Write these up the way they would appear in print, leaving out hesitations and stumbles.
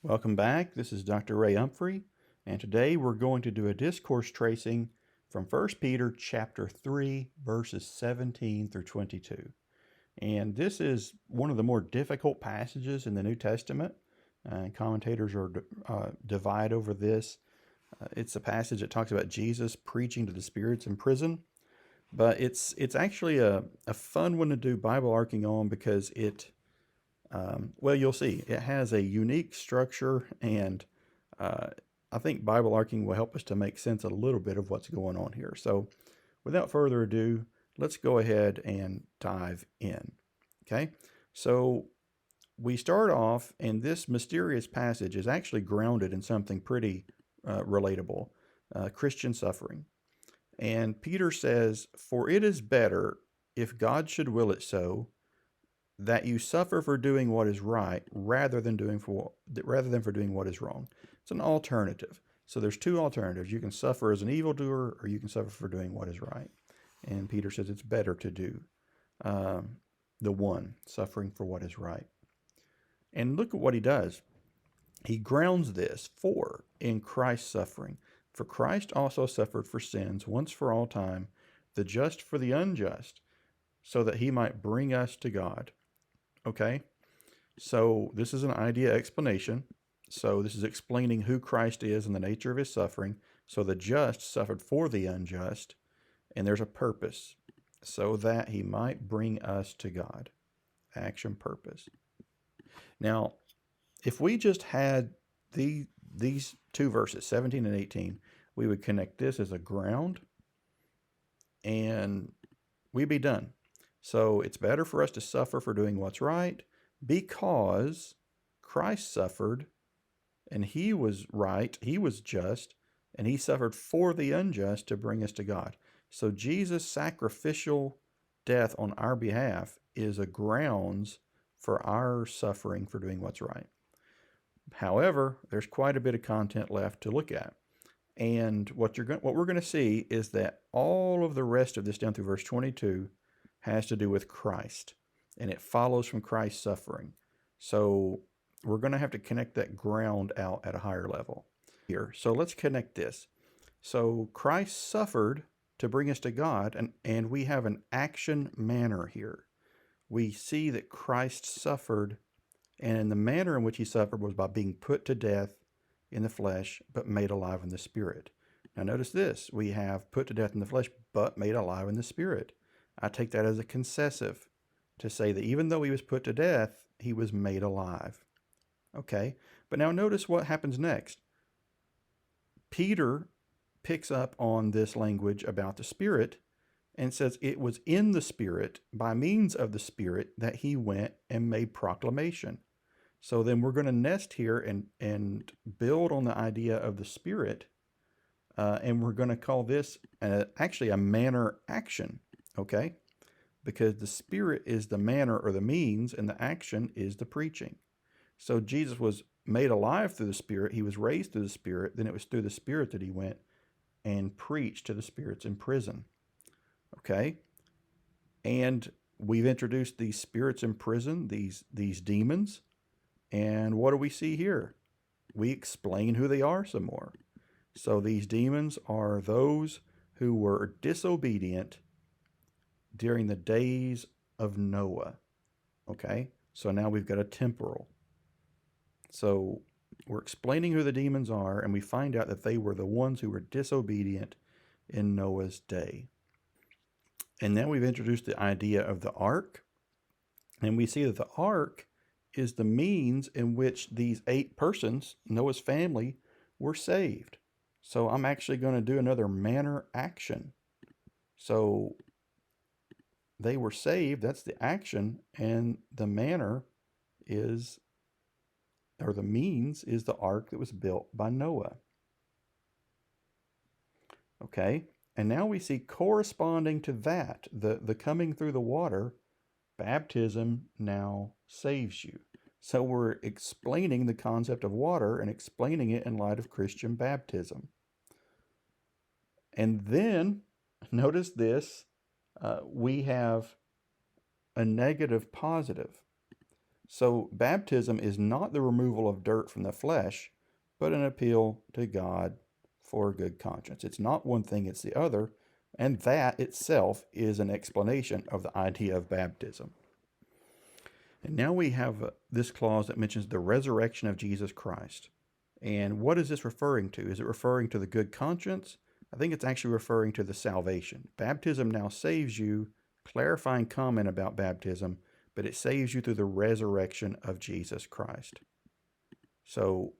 Welcome back. This is Dr. Ray Umphrey, and today we're going to do a discourse tracing from 1 Peter chapter 3, verses 17 through 22. And this is one of the more difficult passages in the New Testament. Commentators are divide over this. It's a passage that talks about Jesus preaching to the spirits in prison, but it's actually a fun one to do Bible arcing on because well, you'll see. It has a unique structure, and I think Bible arcing will help us to make sense a little bit of what's going on here. So, without further ado, let's go ahead and dive in. Okay? So, we start off, and this mysterious passage is actually grounded in something pretty relatable, Christian suffering. And Peter says, "For it is better, if God should will it so, that you suffer for doing what is right rather than for doing what is wrong." It's an alternative. So there's two alternatives. You can suffer as an evildoer, or you can suffer for doing what is right. And Peter says it's better to do the one, suffering for what is right. And look at what he does. He grounds this in Christ's suffering. For Christ also suffered for sins once for all time, the just for the unjust, so that he might bring us to God. Okay, so this is an idea explanation. So this is explaining who Christ is and the nature of his suffering. So the just suffered for the unjust, and there's a purpose, so that he might bring us to God. Action, purpose. Now, if we just had these two verses, 17 and 18, we would connect this as a ground, and we'd be done. So it's better for us to suffer for doing what's right because Christ suffered and he was right, he was just, and he suffered for the unjust to bring us to God. So Jesus' sacrificial death on our behalf is a grounds for our suffering for doing what's right. However, there's quite a bit of content left to look at. And what we're going to see is that all of the rest of this down through verse 22 has to do with Christ, and it follows from Christ's suffering. So we're going to have to connect that ground out at a higher level here. So let's connect this. So Christ suffered to bring us to God, and we have an action manner here. We see that Christ suffered, and the manner in which he suffered was by being put to death in the flesh, but made alive in the spirit. Now notice this. We have put to death in the flesh, but made alive in the spirit. I take that as a concessive to say that even though he was put to death, he was made alive. Okay, but now notice what happens next. Peter picks up on this language about the Spirit and says it was in the Spirit, by means of the Spirit, that he went and made proclamation. So then we're going to nest here and build on the idea of the Spirit, and we're going to call this actually a manner action. Okay, because the Spirit is the manner or the means, and the action is the preaching. So Jesus was made alive through the Spirit. He was raised through the Spirit. Then it was through the Spirit that he went and preached to the spirits in prison. Okay, and we've introduced these spirits in prison, these demons, and what do we see here? We explain who they are some more. So these demons are those who were disobedient during the days of Noah. Okay, so now we've got a temporal. So we're explaining who the demons are, and we find out that they were the ones who were disobedient in Noah's day. And now we've introduced the idea of the ark, and we see that the ark is the means in which these 8 persons, Noah's family, were saved. So I'm actually going to do another manner action. So they were saved, that's the action, and the manner is, or the means is the ark that was built by Noah. Okay, and now we see corresponding to that, the coming through the water, baptism now saves you. So we're explaining the concept of water and explaining it in light of Christian baptism. And then, notice this, we have a negative positive. So baptism is not the removal of dirt from the flesh, but an appeal to God for a good conscience. It's not one thing, it's the other, and that itself is an explanation of the idea of baptism. And now we have this clause that mentions the resurrection of Jesus Christ. And what is this referring to? Is it referring to the good conscience? I think it's actually referring to the salvation. Baptism now saves you, clarifying comment about baptism, but it saves you through the resurrection of Jesus Christ. So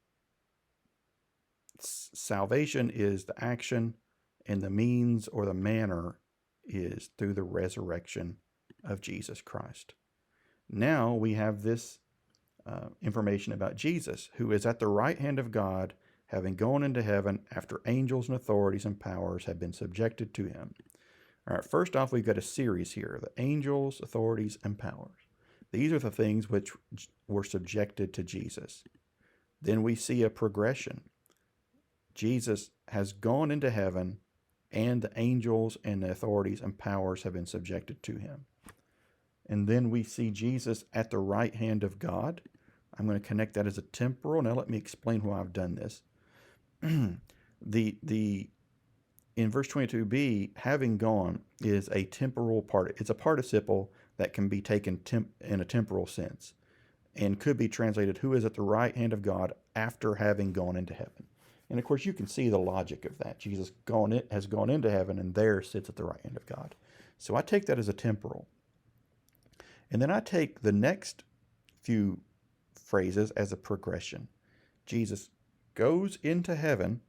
salvation is the action, and the means or the manner is through the resurrection of Jesus Christ. Now we have this information about Jesus, who is at the right hand of God, having gone into heaven after angels and authorities and powers have been subjected to him. All right, first off, we've got a series here: the angels, authorities, and powers. These are the things which were subjected to Jesus. Then we see a progression. Jesus has gone into heaven, and the angels and the authorities and powers have been subjected to him. And then we see Jesus at the right hand of God. I'm going to connect that as a temporal. Now let me explain why I've done this. In verse 22b, having gone is a temporal part. It's a participle that can be taken in a temporal sense and could be translated, who is at the right hand of God after having gone into heaven. And of course, you can see the logic of that. Jesus has gone into heaven and there sits at the right hand of God. So I take that as a temporal. And then I take the next few phrases as a progression. Jesus goes into heaven,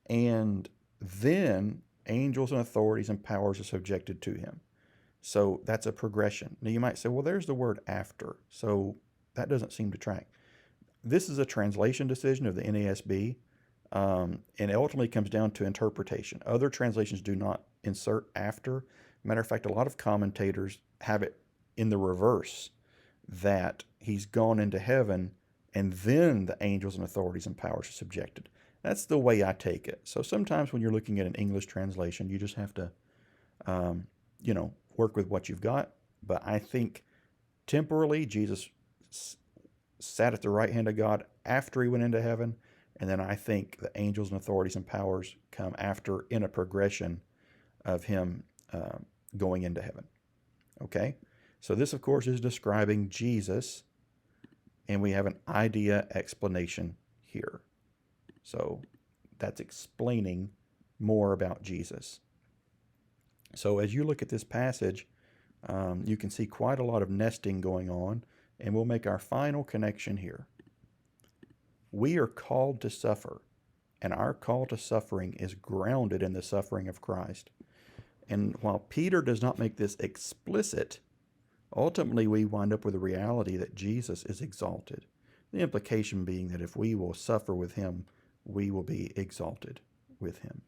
and then angels and authorities and powers are subjected to him. So that's a progression. Now you might say, well, there's the word after. So that doesn't seem to track. This is a translation decision of the NASB, and it ultimately comes down to interpretation. Other translations do not insert after. Matter of fact, a lot of commentators have it in the reverse, that he's gone into heaven and then the angels and authorities and powers are subjected. That's the way I take it. So sometimes when you're looking at an English translation, you just have to, work with what you've got. But I think temporally, Jesus sat at the right hand of God after he went into heaven. And then I think the angels and authorities and powers come after in a progression of him going into heaven. Okay? So this, of course, is describing Jesus, and we have an idea explanation here. So that's explaining more about Jesus. So as you look at this passage, you can see quite a lot of nesting going on, and we'll make our final connection here. We are called to suffer, and our call to suffering is grounded in the suffering of Christ. And while Peter does not make this explicit, ultimately we wind up with the reality that Jesus is exalted. The implication being that if we will suffer with him, we will be exalted with him.